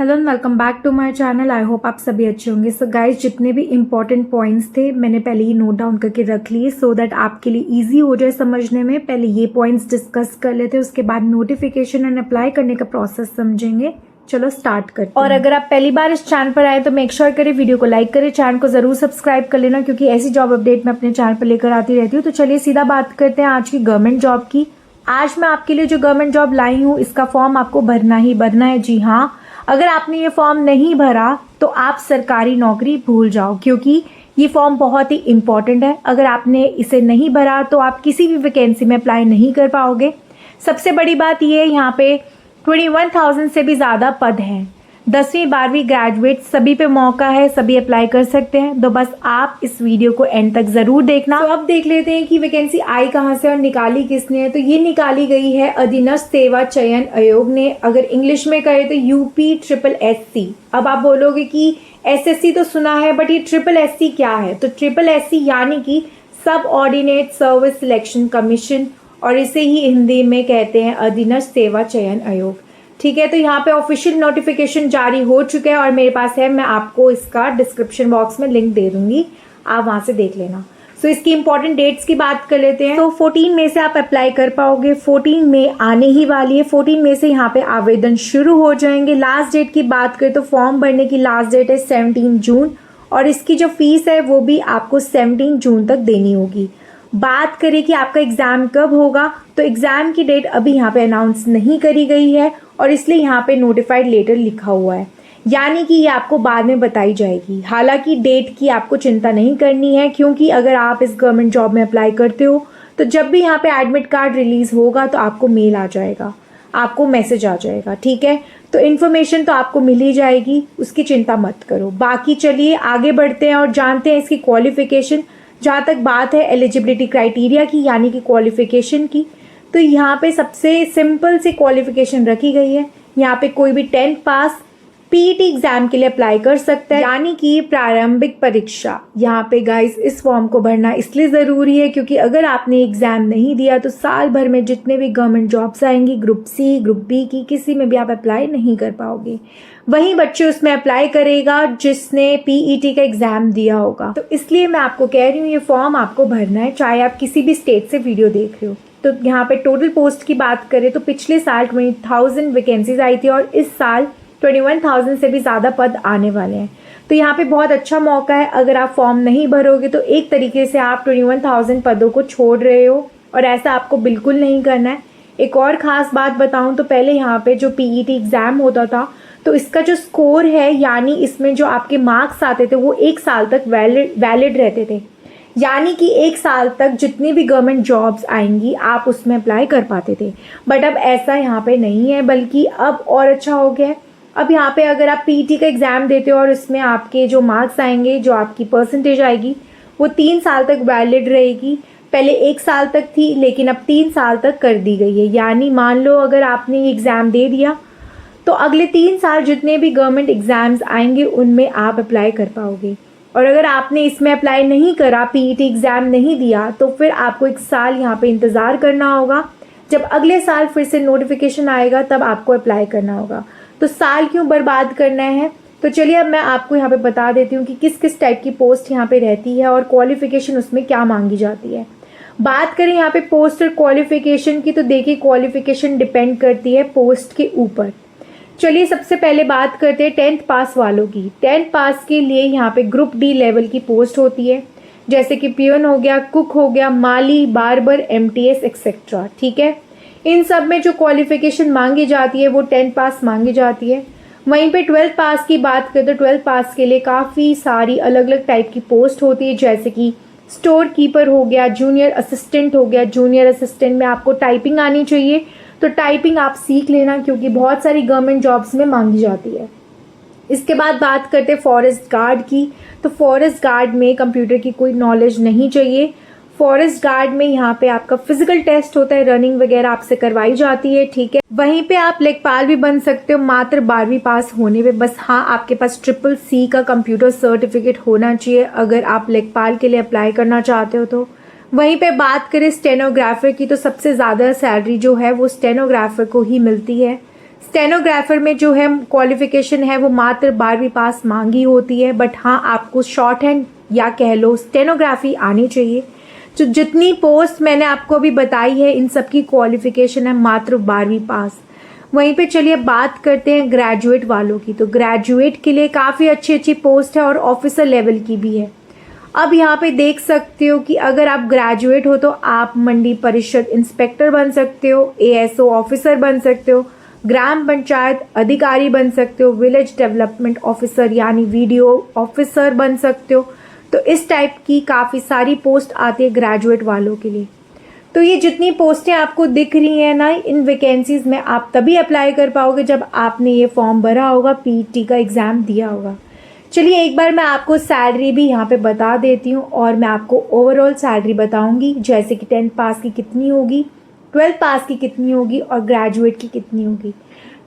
Hello and welcome back to my channel. I hope आप सभी अच्छे होंगे। सो गाइस, जितने भी इंपॉर्टेंट पॉइंट्स थे मैंने पहले ही नोट डाउन करके रख लिए सो दैट आपके लिए इजी हो जाए समझने में। पहले ये पॉइंट्स डिस्कस कर लेते हैं, उसके बाद नोटिफिकेशन एंड अप्लाई करने का प्रोसेस समझेंगे। चलो स्टार्ट करते हैं। और अगर आप पहली बार इस चैनल पर आए तो मेक श्योर करें वीडियो को लाइक करें, चैनल को जरूर सब्सक्राइब कर लेना क्योंकि ऐसी जॉब अपडेट मैं अपने चैनल पर लेकर आती रहती हूँ। तो चलिए सीधा बात करते हैं आज की गवर्नमेंट जॉब की। आज मैं आपके लिए जो गवर्नमेंट जॉब लाई हूँ इसका फॉर्म आपको भरना ही भरना है। जी हाँ, अगर आपने ये फॉर्म नहीं भरा तो आप सरकारी नौकरी भूल जाओ क्योंकि ये फॉर्म बहुत ही इंपॉर्टेंट है। अगर आपने इसे नहीं भरा तो आप किसी भी वैकेंसी में अप्लाई नहीं कर पाओगे। सबसे बड़ी बात ये है, यहाँ पे 21,000 से भी ज़्यादा पद हैं। 10वीं 12वीं ग्रेजुएट सभी पे मौका है, सभी अप्लाई कर सकते हैं। तो बस आप इस वीडियो को एंड तक ज़रूर देखना। तो अब देख लेते हैं कि वैकेंसी आई कहाँ से और निकाली किसने है। तो ये निकाली गई है अधीनस्थ सेवा चयन आयोग ने। अगर इंग्लिश में कहे तो UPSSC। अब आप बोलोगे कि SSC तो सुना है बट ये SSC क्या है। तो SSC यानी कि सब ऑर्डिनेट सर्विस सिलेक्शन कमीशन, और इसे ही हिंदी में कहते हैं अधीनस्थ सेवा चयन आयोग। ठीक है, तो यहाँ पे ऑफिशियल नोटिफिकेशन जारी हो चुका है और मेरे पास है, मैं आपको इसका डिस्क्रिप्शन बॉक्स में लिंक दे दूंगी, आप वहां से देख लेना। सो इसकी इंपॉर्टेंट डेट्स की बात कर लेते हैं। तो 14 मई से आप अप्लाई कर पाओगे। 14 मई आने ही वाली है। 14 मई से यहाँ पे आवेदन शुरू हो जाएंगे। लास्ट डेट की बात करें तो फॉर्म भरने की लास्ट डेट है 17 जून और इसकी जो फीस है वो भी आपको 17 जून तक देनी होगी। बात करें कि आपका एग्जाम कब होगा, तो एग्जाम की डेट अभी यहाँ पे अनाउंस नहीं करी गई है और इसलिए यहाँ पे नोटिफाइड लेटर लिखा हुआ है, यानी कि ये आपको बाद में बताई जाएगी। हालांकि डेट की आपको चिंता नहीं करनी है क्योंकि अगर आप इस गवर्नमेंट जॉब में अप्लाई करते हो तो जब भी यहाँ पे एडमिट कार्ड रिलीज होगा तो आपको मेल आ जाएगा, आपको मैसेज आ जाएगा। ठीक है, तो इन्फॉर्मेशन तो आपको मिल ही जाएगी, उसकी चिंता मत करो। बाकी चलिए आगे बढ़ते हैं और जानते हैं इसकी क्वालिफिकेशन। जहाँ तक बात है एलिजिबिलिटी क्राइटेरिया की यानी कि क्वालिफिकेशन की, तो यहाँ पे सबसे सिंपल सी क्वालिफिकेशन रखी गई है। यहाँ पे कोई भी 10th पास PET एग्जाम के लिए अप्लाई कर सकता है, यानी कि प्रारंभिक परीक्षा। यहाँ पे गाइस इस फॉर्म को भरना इसलिए ज़रूरी है क्योंकि अगर आपने एग्जाम नहीं दिया तो साल भर में जितने भी गवर्नमेंट जॉब्स आएंगी ग्रुप C ग्रुप B की किसी में भी आप अप्लाई नहीं कर पाओगे। वही बच्चे उसमें अप्लाई करेगा जिसने PET का एग्जाम दिया होगा। तो इसलिए मैं आपको कह रही हूँ ये फॉर्म आपको भरना है, चाहे आप किसी भी स्टेट से वीडियो देख रहे हो। तो यहाँ पे टोटल पोस्ट की बात करें तो पिछले साल 20,000 वैकेंसीज आई थी और इस साल 21,000 से भी ज़्यादा पद आने वाले हैं। तो यहाँ पे बहुत अच्छा मौका है। अगर आप फॉर्म नहीं भरोगे तो एक तरीके से आप 21,000 पदों को छोड़ रहे हो और ऐसा आपको बिल्कुल नहीं करना है। एक और ख़ास बात बताऊँ तो पहले यहाँ पे जो PET एग्ज़ाम होता था तो इसका जो स्कोर है यानी इसमें जो आपके मार्क्स आते थे वो 1 साल तक वैलिड रहते थे, यानी कि 1 साल तक जितनी भी गवर्नमेंट जॉब्स आएंगी आप उसमें अप्लाई कर पाते थे। बट अब ऐसा यहाँ पे नहीं है, बल्कि अब और अच्छा हो गया है। अब यहाँ पे अगर आप PET का एग्ज़ाम देते हो और उसमें आपके जो मार्क्स आएंगे, जो आपकी परसेंटेज आएगी वो 3 साल तक वैलिड रहेगी। पहले 1 साल तक थी लेकिन अब 3 साल तक कर दी गई है। यानी मान लो अगर आपने ये एग्ज़ाम दे दिया तो अगले 3 साल जितने भी गवर्नमेंट एग्ज़ाम्स आएंगे उनमें आप अप्लाई कर पाओगे। और अगर आपने इसमें अप्लाई नहीं करा, PET एग्ज़ाम नहीं दिया, तो फिर आपको 1 साल यहाँ पे इंतज़ार करना होगा। जब अगले साल फिर से नोटिफिकेशन आएगा तब आपको अप्लाई करना होगा। तो साल क्यों बर्बाद करना है। तो चलिए अब मैं आपको यहाँ पे बता देती हूँ कि किस किस टाइप की पोस्ट यहाँ पे रहती है और क्वालिफिकेशन उसमें क्या मांगी जाती है। बात करें यहाँ पे पोस्ट और क्वालिफिकेशन की तो देखिए क्वालिफिकेशन डिपेंड करती है पोस्ट के ऊपर। चलिए सबसे पहले बात करते हैं 10th पास वालों की। 10th पास के लिए यहाँ पे ग्रुप D लेवल की पोस्ट होती है, जैसे कि पियन हो गया, कुक हो गया, माली, बार्बर, MTS एक्सेट्रा। ठीक है, इन सब में जो क्वालिफिकेशन मांगी जाती है वो 10th पास मांगी जाती है। वहीं पे 12th पास की बात करें तो 12th पास के लिए काफ़ी सारी अलग अलग टाइप की पोस्ट होती है, जैसे कि स्टोर कीपर हो गया, जूनियर असिस्टेंट हो गया। जूनियर असिस्टेंट में आपको टाइपिंग आनी चाहिए, तो टाइपिंग आप सीख लेना क्योंकि बहुत सारी गवर्नमेंट जॉब्स में मांगी जाती है। इसके बाद बात करते हैं फॉरेस्ट गार्ड की। तो फॉरेस्ट गार्ड में कंप्यूटर की कोई नॉलेज नहीं चाहिए। फॉरेस्ट गार्ड में यहाँ पे आपका फिजिकल टेस्ट होता है, रनिंग वगैरह आपसे करवाई जाती है। ठीक है, वहीं पे आप लेखपाल भी बन सकते हो मात्र 12वीं पास होने पे। बस हाँ, आपके पास CCC का कंप्यूटर सर्टिफिकेट होना चाहिए अगर आप लेखपाल के लिए अप्लाई करना चाहते हो तो। वहीं पे बात करें स्टेनोग्राफर की तो सबसे ज़्यादा सैलरी जो है वो स्टेनोग्राफर को ही मिलती है। स्टेनोग्राफर में जो है क्वालिफिकेशन है वो मात्र 12वीं पास मांगी होती है, बट हाँ आपको शॉर्ट हैंड या कह लो स्टेनोग्राफी आनी चाहिए। जो जितनी पोस्ट मैंने आपको अभी बताई है इन सब की क्वालिफिकेशन है मात्र 12वीं पास। वहीं पे चलिए बात करते हैं ग्रेजुएट वालों की। तो ग्रेजुएट के लिए काफ़ी अच्छी अच्छी पोस्ट है और ऑफिसर लेवल की भी है। अब यहाँ पे देख सकते हो कि अगर आप ग्रेजुएट हो तो आप मंडी परिषद इंस्पेक्टर बन सकते हो, एएसओ ऑफिसर बन सकते हो, ग्राम पंचायत अधिकारी बन सकते हो, विलेज डेवलपमेंट ऑफिसर यानी वीडीओ ऑफिसर बन सकते हो। तो इस टाइप की काफ़ी सारी पोस्ट आती है ग्रेजुएट वालों के लिए। तो ये जितनी पोस्टें आपको दिख रही हैं ना, इन वैकेंसीज में आप तभी अप्लाई कर पाओगे जब आपने ये फॉर्म भरा होगा, पीटी का एग्ज़ाम दिया होगा। चलिए एक बार मैं आपको सैलरी भी यहाँ पे बता देती हूँ और मैं आपको ओवरऑल सैलरी बताऊँगी, जैसे कि 10th पास की कितनी होगी, 12th पास की कितनी होगी और ग्रेजुएट की कितनी होगी।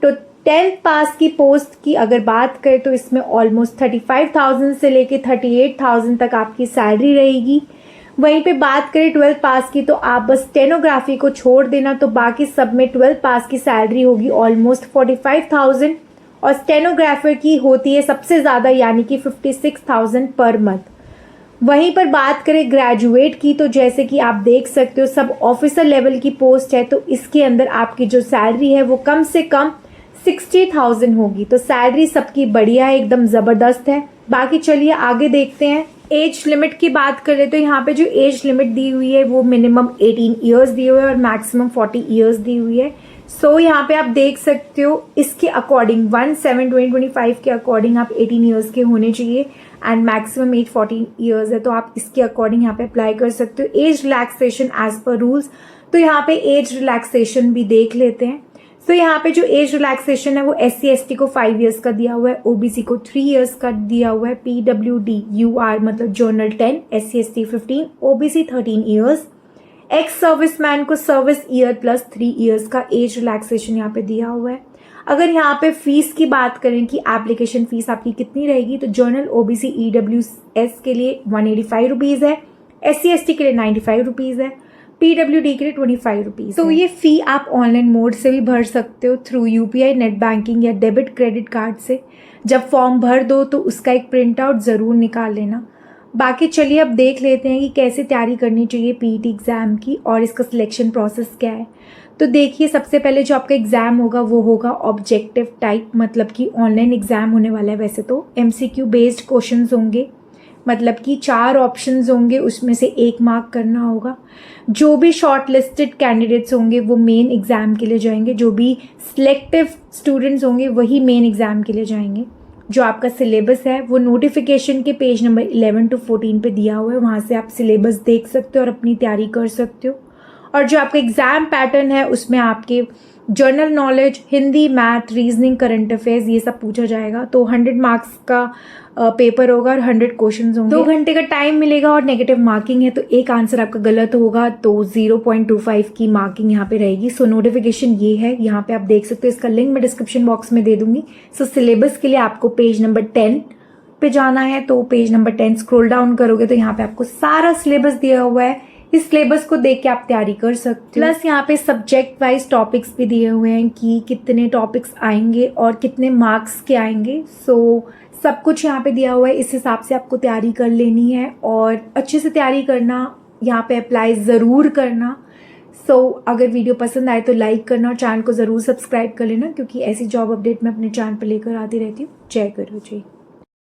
तो 10th पास की पोस्ट की अगर बात करें तो इसमें ऑलमोस्ट 35,000 से लेके 38,000 तक आपकी सैलरी रहेगी। वहीं पे बात करें 12th पास की तो आप बस स्टेनोग्राफी को छोड़ देना, तो बाकी सब में 12th पास की सैलरी होगी ऑलमोस्ट 45,000 और स्टेनोग्राफर की होती है सबसे ज़्यादा यानी कि 56,000 पर मंथ। वहीं पर बात करें ग्रेजुएट की तो जैसे कि आप देख सकते हो सब ऑफिसर लेवल की पोस्ट है, तो इसके अंदर आपकी जो सैलरी है वो कम से कम 60,000 होगी। तो सैलरी सबकी बढ़िया है, एकदम ज़बरदस्त है। बाकी चलिए आगे देखते हैं। एज लिमिट की बात करें तो यहाँ पे जो एज लिमिट दी हुई है वो मिनिमम 18 ईयर्स दी हुई है और मैक्सिमम 40 ईयर्स दी हुई है। सो यहाँ पे आप देख सकते हो इसके अकॉर्डिंग 1/7/2025 के अकॉर्डिंग आप 18 ईयर्स के होने चाहिए एंड मैक्सिमम एज 14 ईयर्स है, तो आप इसके अकॉर्डिंग यहाँ पे अप्लाई कर सकते हो। Age relaxation as per rules, तो यहाँ पे एज रिलैक्सेशन भी देख लेते हैं। तो यहाँ पे जो एज रिलैक्सेशन है वो SC/ST को 5 ईयर्स का दिया हुआ है, OBC को 3 ईयर्स का दिया हुआ है, PWD UR मतलब general 10, SC/ST 15, OBC 13 years, ex serviceman को सर्विस ईयर प्लस 3 ईयर्स का एज रिलैक्सेशन यहाँ पे दिया हुआ है। अगर यहाँ पे फीस की बात करें कि एप्लीकेशन फीस आपकी कितनी रहेगी, तो जनरल OBC EWS के लिए 185 रुपीज़ है, SC/ST के लिए 95 रुपीज़ है, PWD के लिए 25 रुपीज़। तो ये फ़ी आप ऑनलाइन मोड से भी भर सकते हो थ्रू UPI, नेट बैंकिंग या डेबिट क्रेडिट कार्ड से। जब फॉर्म भर दो तो उसका एक प्रिंट आउट ज़रूर निकाल लेना। बाकी चलिए अब देख लेते हैं कि कैसे तैयारी करनी चाहिए PET एग्ज़ाम की और इसका सिलेक्शन प्रोसेस क्या है। तो देखिए सबसे पहले जो आपका एग्ज़ाम होगा वो होगा ऑब्जेक्टिव टाइप, मतलब कि ऑनलाइन एग्ज़ाम होने वाला है। वैसे तो MCQ बेस्ड क्वेश्चंस होंगे, मतलब कि 4 ऑप्शंस होंगे, उसमें से 1 मार्क करना होगा। जो भी शॉर्ट लिस्टेड कैंडिडेट्स होंगे वो मेन एग्ज़ाम के लिए जाएंगे, जो भी सिलेक्टिव स्टूडेंट्स होंगे वही मेन एग्ज़ाम के लिए जाएंगे। जो आपका सिलेबस है वो नोटिफिकेशन के पेज नंबर 11 to 14 पे दिया हुआ है, वहाँ से आप सिलेबस देख सकते हो और अपनी तैयारी कर सकते हो। और जो आपका एग्ज़ाम पैटर्न है उसमें आपके general knowledge, Hindi, math, reasoning, current affairs ये सब पूछा जाएगा। तो 100 मार्क्स का पेपर होगा और 100 क्वेश्चंस होंगे। 2 घंटे का टाइम मिलेगा और नेगेटिव मार्किंग है, तो एक आंसर आपका गलत होगा तो 0.25 की मार्किंग यहाँ पे रहेगी। सो नोटिफिकेशन ये है, यहाँ पे आप देख सकते हो, इसका लिंक मैं डिस्क्रिप्शन बॉक्स में दे दूंगी। सो सिलेबस के लिए आपको पेज नंबर 10 पे जाना है, तो पेज नंबर 10 स्क्रॉल डाउन करोगे तो यहाँ पे आपको सारा सिलेबस दिया हुआ है। इस सिलेबस को देख के आप तैयारी कर सकते हो। प्लस यहाँ पे सब्जेक्ट वाइज टॉपिक्स भी दिए हुए हैं कि कितने टॉपिक्स आएंगे और कितने मार्क्स के आएंगे। सो सब कुछ यहाँ पे दिया हुआ है, इस हिसाब से आपको तैयारी कर लेनी है और अच्छे से तैयारी करना, यहाँ पे अप्लाई ज़रूर करना। सो अगर वीडियो पसंद आए तो लाइक करना और चैनल को ज़रूर सब्सक्राइब कर लेना, क्योंकि ऐसी जॉब अपडेट मैं अपने चैनल पर लेकर आती रहती हूँ। जय गुरु जी।